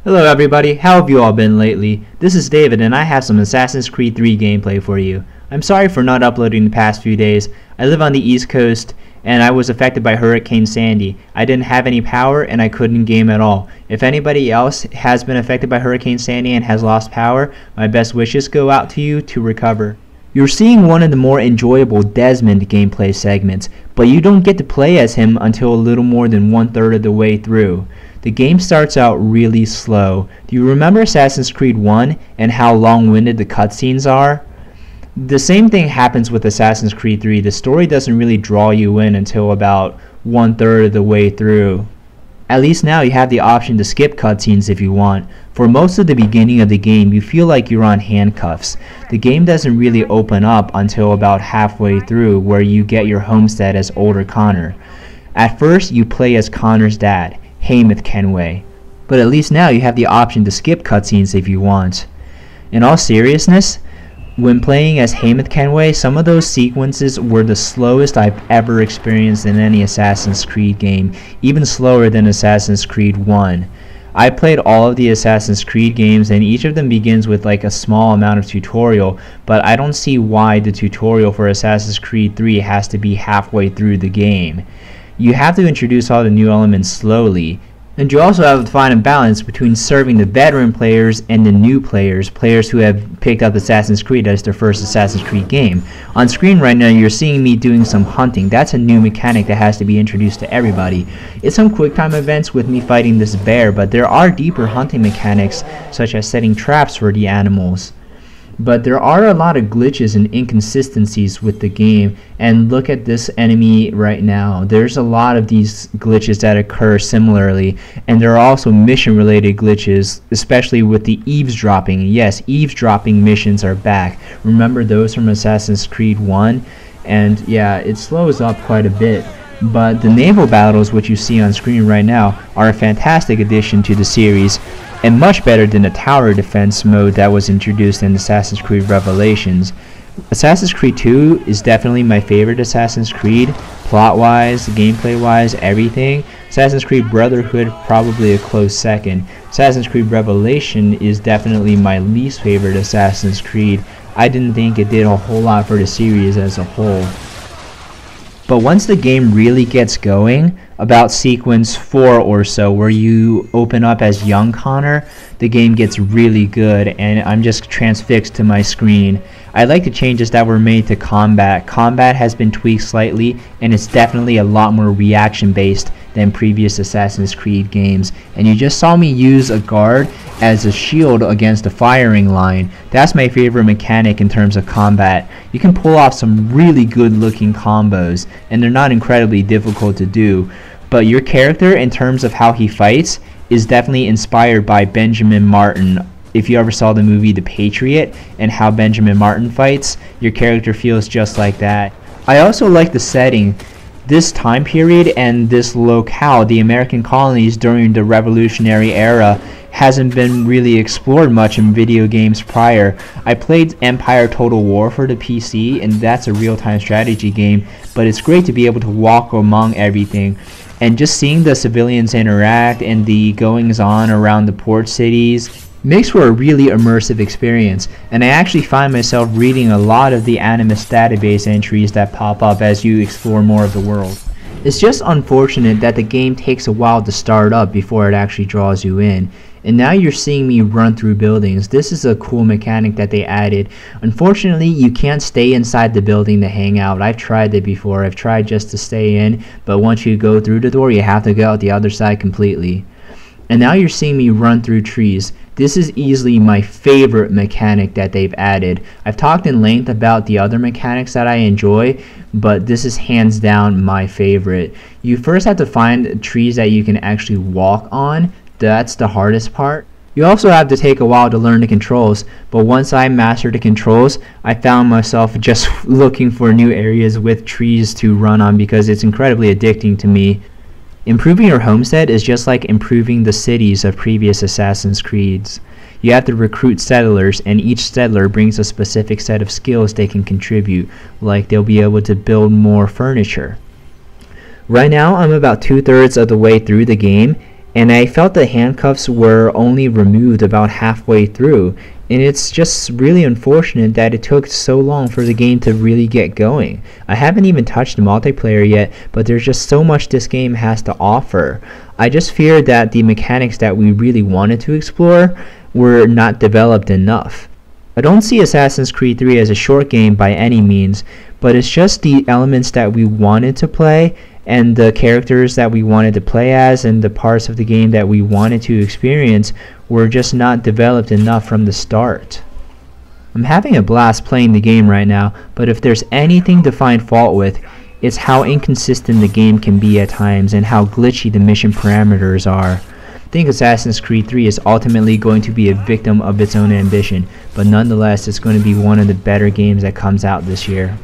Hello everybody, how have you all been lately? This is David and I have some Assassin's Creed 3 gameplay for you. I'm sorry for not uploading the past few days. I live on the East Coast and I was affected by Hurricane Sandy. I didn't have any power and I couldn't game at all. If anybody else has been affected by Hurricane Sandy and has lost power, my best wishes go out to you to recover. You're seeing one of the more enjoyable Desmond gameplay segments, but you don't get to play as him until a little more than 1/3 of the way through. The game starts out really slow. Do you remember Assassin's Creed 1 and how long-winded the cutscenes are? The same thing happens with Assassin's Creed 3. The story doesn't really draw you in until about 1/3 of the way through. At least now you have the option to skip cutscenes if you want. For most of the beginning of the game, you feel like you're on handcuffs. The game doesn't really open up until about halfway through, where you get your homestead as older Connor. At first, you play as Connor's dad, Hamath Kenway, but at least now you have the option to skip cutscenes if you want. In all seriousness, when playing as Hamath Kenway, some of those sequences were the slowest I've ever experienced in any Assassin's Creed game, even slower than Assassin's Creed 1. I played all of the Assassin's Creed games and each of them begins with like a small amount of tutorial, but I don't see why the tutorial for Assassin's Creed 3 has to be halfway through the game. You have to introduce all the new elements slowly, and you also have to find a balance between serving the veteran players and the new players, players who have picked up Assassin's Creed as their first Assassin's Creed game. On screen right now you're seeing me doing some hunting. That's a new mechanic that has to be introduced to everybody. It's some quick time events with me fighting this bear, but there are deeper hunting mechanics such as setting traps for the animals. But there are a lot of glitches and inconsistencies with the game, and look at this enemy right now. There's a lot of these glitches that occur similarly, and there are also mission related glitches, especially with the eavesdropping. Yes, eavesdropping missions are back. Remember those from Assassin's Creed 1? And yeah, it slows up quite a bit. But the naval battles, which you see on screen right now, are a fantastic addition to the series, and much better than the tower defense mode that was introduced in Assassin's Creed Revelations. Assassin's Creed 2 is definitely my favorite Assassin's Creed, plot-wise, gameplay-wise, everything. Assassin's Creed Brotherhood probably a close second. Assassin's Creed Revelation is definitely my least favorite Assassin's Creed. I didn't think it did a whole lot for the series as a whole. But once the game really gets going, about sequence 4 or so, where you open up as young Connor, the game gets really good and I'm just transfixed to my screen. I like the changes that were made to combat. Combat has been tweaked slightly and it's definitely a lot more reaction based than previous Assassin's Creed games. And you just saw me use a guard as a shield against a firing line. That's my favorite mechanic in terms of combat. You can pull off some really good looking combos and they're not incredibly difficult to do. But your character, in terms of how he fights, is definitely inspired by Benjamin Martin. If you ever saw the movie The Patriot and how Benjamin Martin fights, your character feels just like that. I also like the setting. This time period and this locale, the American colonies during the Revolutionary era, hasn't been really explored much in video games prior. I played Empire Total War for the PC, and that's a real-time strategy game, but it's great to be able to walk among everything. And just seeing the civilians interact and the goings-on around the port cities makes for a really immersive experience, and I actually find myself reading a lot of the Animus database entries that pop up as you explore more of the world. It's just unfortunate that the game takes a while to start up before it actually draws you in. And now you're seeing me run through buildings. This is a cool mechanic that they added. Unfortunately, you can't stay inside the building to hang out. I've tried that before. I've tried just to stay in, but once you go through the door, you have to go out the other side completely. And now you're seeing me run through trees. This is easily my favorite mechanic that they've added. I've talked in length about the other mechanics that I enjoy, but this is hands down my favorite. You first have to find trees that you can actually walk on. That's the hardest part. You also have to take a while to learn the controls, but once I mastered the controls, I found myself just looking for new areas with trees to run on because it's incredibly addicting to me. Improving your homestead is just like improving the cities of previous Assassin's Creeds. You have to recruit settlers, and each settler brings a specific set of skills they can contribute, like they'll be able to build more furniture. Right now I'm about 2/3 of the way through the game, and I felt the handcuffs were only removed about halfway through, and it's just really unfortunate that it took so long for the game to really get going. I haven't even touched the multiplayer yet, but there's just so much this game has to offer. I just fear that the mechanics that we really wanted to explore were not developed enough. I don't see Assassin's Creed 3 as a short game by any means, but it's just the elements that we wanted to play and the characters that we wanted to play as and the parts of the game that we wanted to experience were just not developed enough from the start. I'm having a blast playing the game right now, but if there's anything to find fault with, it's how inconsistent the game can be at times and how glitchy the mission parameters are. I think Assassin's Creed 3 is ultimately going to be a victim of its own ambition, but nonetheless it's going to be one of the better games that comes out this year.